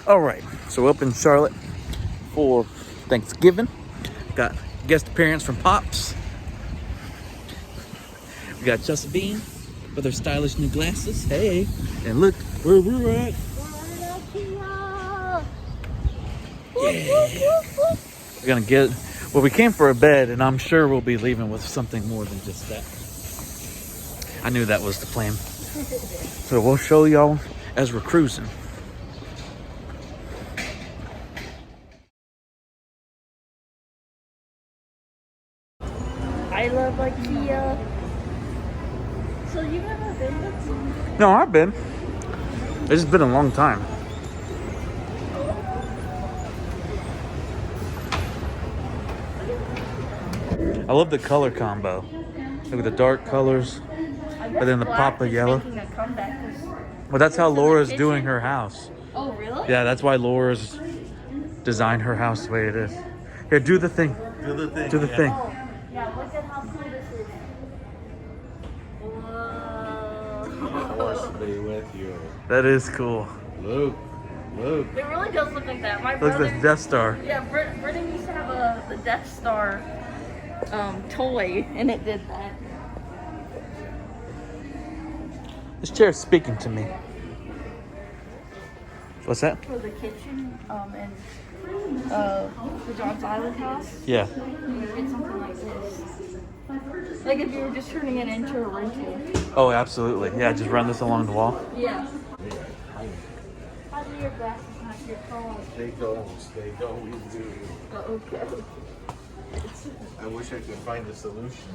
All right, so up in Charlotte for Thanksgiving. Got guest appearance from Pops. We got Josephine with her stylish new glasses. Hey, and look where we're at. Yeah. We're gonna get, well, we came for a bed, and I'm sure we'll be leaving with something more than just that. I knew that was the plan. So we'll show y'all as we're cruising. I love Ikea. So you never been to some? No, I've been. It's just been a long time. I love the color combo. Look at the dark colors, but then the pop of yellow. Well, that's how Laura's doing her house. Oh, really? Yeah, that's why Laura's designed her house the way it is. Here, do the thing. Do the thing. Do the thing. Oh, yeah, look at how cool this is. Whoa. Force be with you. That is cool. Luke. It really does look like that. My Look at brother, the Death Star. yeah, Brittany used to have the Death Star toy, and it did that. This chair's speaking to me. What's that? For the kitchen in the John's Island house, Yeah. you get something like this. Like if you were just turning it into a rental. Oh, absolutely. Yeah, just run this along the wall. Yeah. How do your glasses not your phone? They don't. We do. Okay. I wish I could find a solution.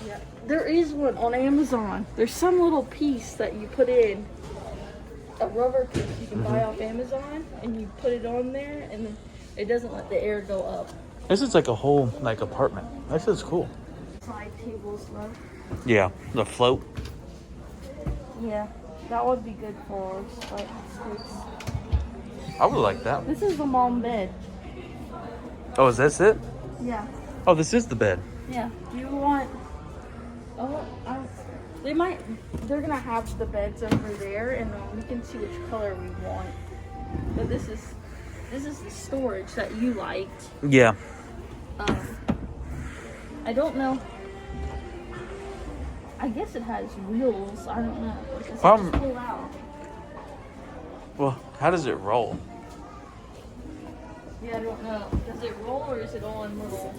Yeah. There is one on Amazon. There's some little piece that you put in. A rubber piece you can buy off Amazon, and you put it on there, and then it doesn't let the air go up. This is like a whole apartment. This is cool. Side tables, though. Yeah, the float. Yeah, that would be good for us, but it's, I would like that. this is the mom bed. Oh, is this it? Yeah. Oh, this is the bed. Yeah. Do you want? Oh, they're gonna have the beds over there, and we can see which color we want. But this is the storage that you liked. Yeah. I don't know. I guess it has wheels. I don't know. Does it just pull out? Well, how does it roll? Yeah, I don't know. Does it roll or is it all in little?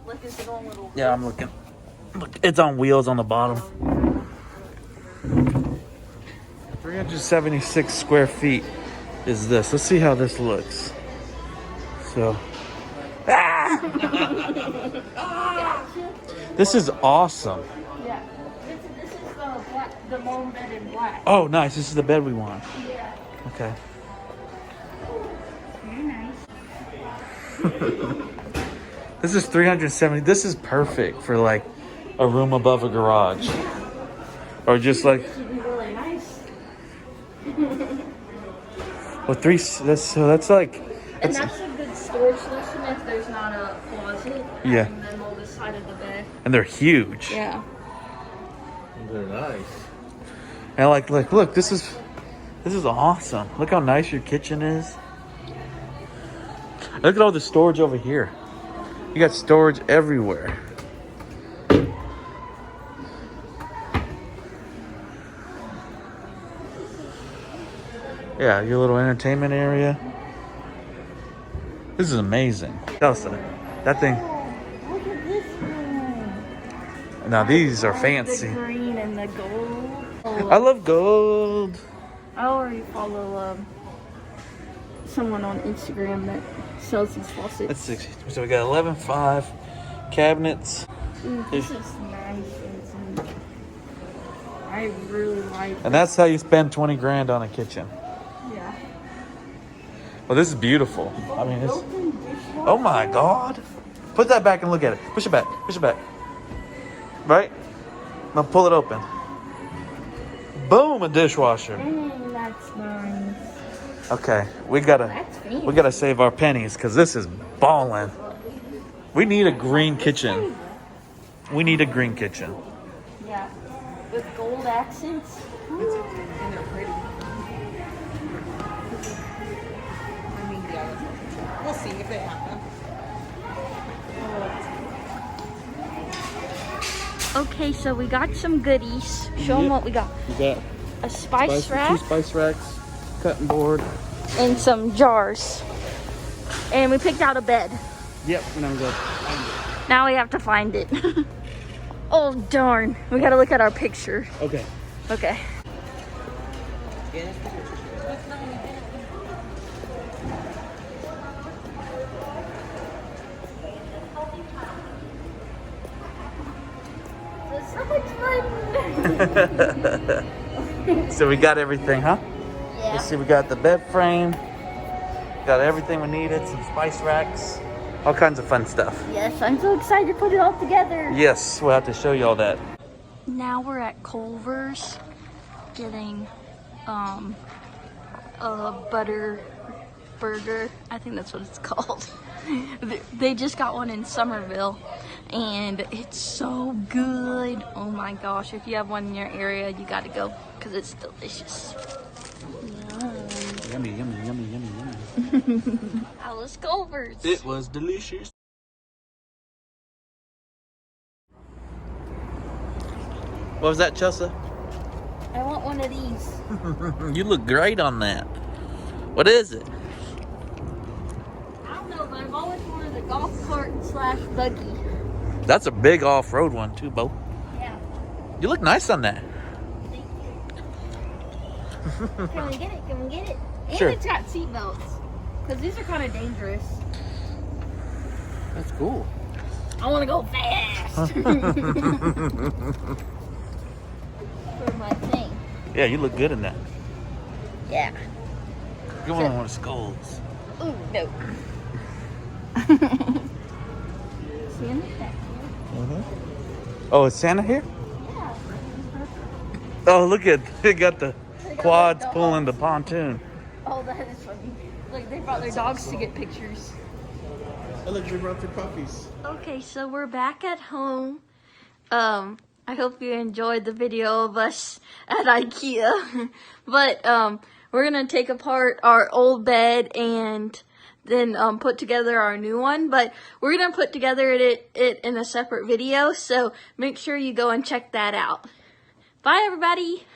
Like, is it on little? Yeah, I'm looking. Look, it's on wheels on the bottom. 376 square feet is this. Let's see how this looks. So, this is awesome. Yeah. This is the mom bed in black. Oh, nice. This is the bed we want. Yeah. Okay. Very nice. This is 370. This is perfect for like a room above a garage. Or just like, This would be really nice. well, that's like, And that's a good storage solution if there's not a closet. Yeah. And then on the side of the bed. and they're huge. Yeah. They're nice. And like, look, this is awesome. Look how nice your kitchen is. Look at all the storage over here. You got storage everywhere. Yeah, your little entertainment area. This is amazing. Elsa, that thing. Look at this one. Now these are The fancy. green and the gold. I love gold. I already follow someone on Instagram that sells these faucets. That's 60. So we got 11.5 cabinets. Ooh, this is nice. I really like it. And that's how you spend 20 grand on a kitchen. Yeah. Well, this is beautiful. I mean, it's, Open dishwasher. oh my God. Put that back and look at it. Push it back. Push it back. Right? Now pull it open. Boom, a dishwasher. Dang, that's nice. Okay, we gotta save our pennies because this is ballin'. We need a green kitchen. We need a green kitchen. Yeah. With gold accents. Ooh. And they're pretty. Okay, so we got some goodies. Show them what we got. We got A spice two rack spice racks, cutting board. and some jars. And we picked out a bed. Yep, and I'm going to find it. Now we have to find it. Oh, darn. We gotta look at our picture. Okay. Okay. So much fun. So we got everything, huh? Yeah. Let's see, we got the bed frame, got everything we needed, some spice racks, all kinds of fun stuff. Yes, I'm so excited to put it all together. Yes, we'll have to show you all that. Now we're at Culver's getting a butter burger. I think that's what it's called. They just got one in Somerville and it's so good. Oh my gosh, if you have one in your area, you gotta go because it's delicious. Yummy, yummy, yummy, yummy, yummy. Alice Culver's. It was delicious. What was that, Chelsea? I want one of these. You look great on that. What is it? I don't know, but I've always wanted a golf cart slash buggy. That's a big off-road one too, Bo. Yeah. You look nice on that. Thank you. Can we get it? Can we get it? And Sure. it's got seat belts. Because these are kind of dangerous. That's cool. I want to go fast. For my thing. Yeah, you look good in that. Yeah. Give one of skulls. Ooh, no. Santa back here. Oh, is Santa here? Yeah. Oh, look at they got the They got quads their pulling the dogs. pontoon. Oh, that is funny. Look, they brought their dogs to get pictures. Oh, look, you brought your puppies. Okay, so we're back at home. I hope you enjoyed the video of us at Ikea. But we're gonna take apart our old bed and then put together our new one. But we're gonna put together it in a separate video, so make sure you go and check that out. Bye, everybody.